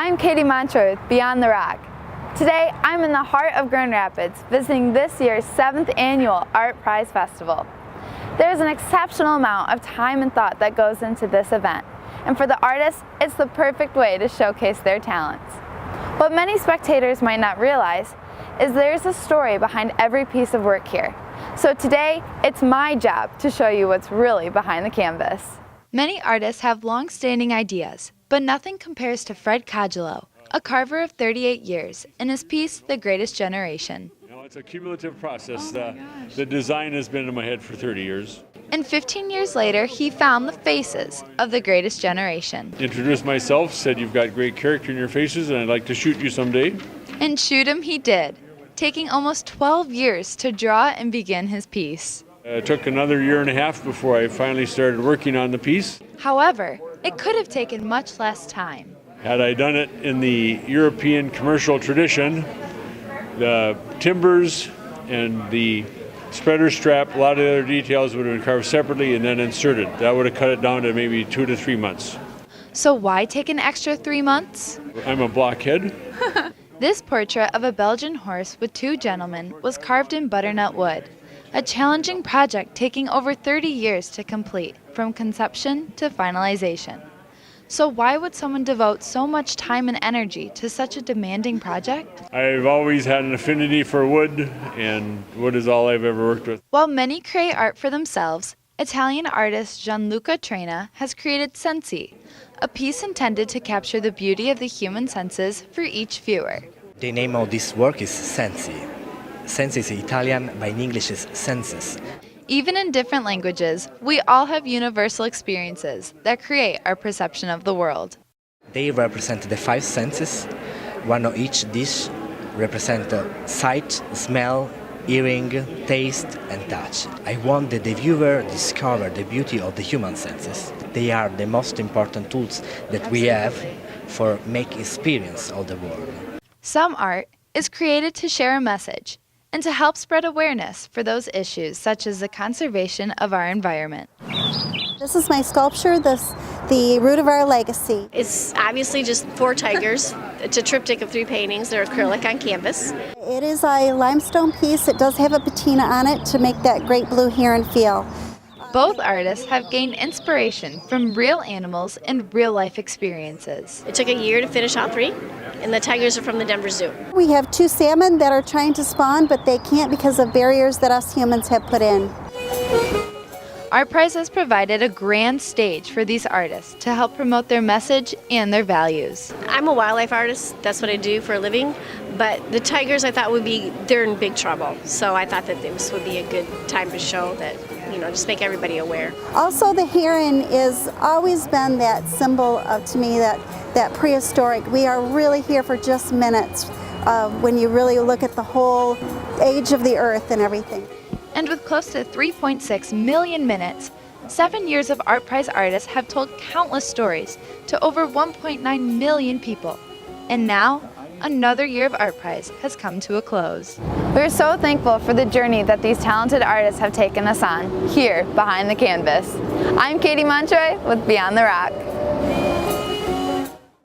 I'm Katie Montroy with Beyond the Rock. Today, I'm in the heart of Grand Rapids, visiting this year's 7th annual ArtPrize Festival. There's an exceptional amount of time and thought that goes into this event, and for the artists, it's the perfect way to showcase their talents. What many spectators might not realize is there's a story behind every piece of work here. So today, it's my job to show you what's really behind the canvas. Many artists have long-standing ideas, but nothing compares to Fred Cagelo, a carver of 38 years, and his piece, The Greatest Generation. It's a cumulative process. The design has been in my head for 30 years. And 15 years later, he found the faces of the greatest generation. Introduced myself, said you've got great character in your faces and I'd like to shoot you someday. And shoot him he did, taking almost 12 years to draw and begin his piece. It took another year and a half before I finally started working on the piece. However, it could have taken much less time. Had I done it in the European commercial tradition, the timbers and the spreader strap, a lot of the other details would have been carved separately and then inserted. That would have cut it down to maybe 2 to 3 months. So why take an extra 3 months? I'm a blockhead. This portrait of a Belgian horse with 2 gentlemen was carved in butternut wood, a challenging project taking over 30 years to complete, from conception to finalization. So why would someone devote so much time and energy to such a demanding project? I've always had an affinity for wood, and wood is all I've ever worked with. While many create art for themselves, Italian artist Gianluca Traina has created Sensi, a piece intended to capture the beauty of the human senses for each viewer. The name of this work is Sensi. Sensi is Italian, but in English is senses. Even in different languages, we all have universal experiences that create our perception of the world. They represent the 5 senses. One of each dish represents sight, smell, hearing, taste, and touch. I want that the viewer discover the beauty of the human senses. They are the most important tools that we have for making experience of the world. Some art is created to share a message and to help spread awareness for those issues such as the conservation of our environment. This is my sculpture, the root of our legacy. It's obviously just 4 tigers. It's a triptych of 3 paintings. They're acrylic on canvas. It is a limestone piece. It does have a patina on it to make that great blue heron feel. Both artists have gained inspiration from real animals and real-life experiences. It took a year to finish all 3, and the tigers are from the Denver Zoo. We have 2 salmon that are trying to spawn, but they can't because of barriers that us humans have put in. ArtPrize has provided a grand stage for these artists to help promote their message and their values. I'm a wildlife artist. That's what I do for a living. But the tigers, I thought they're in big trouble. So I thought that this would be a good time to show that, just make everybody aware. Also, the heron has always been that symbol of, to me, that prehistoric. We are really here for just minutes when you really look at the whole age of the earth and everything. And with close to 3.6 million minutes, 7 years of ArtPrize artists have told countless stories to over 1.9 million people. And now, another year of ArtPrize has come to a close. We're so thankful for the journey that these talented artists have taken us on, here behind the canvas. I'm Katie Montroy with Beyond the Rock.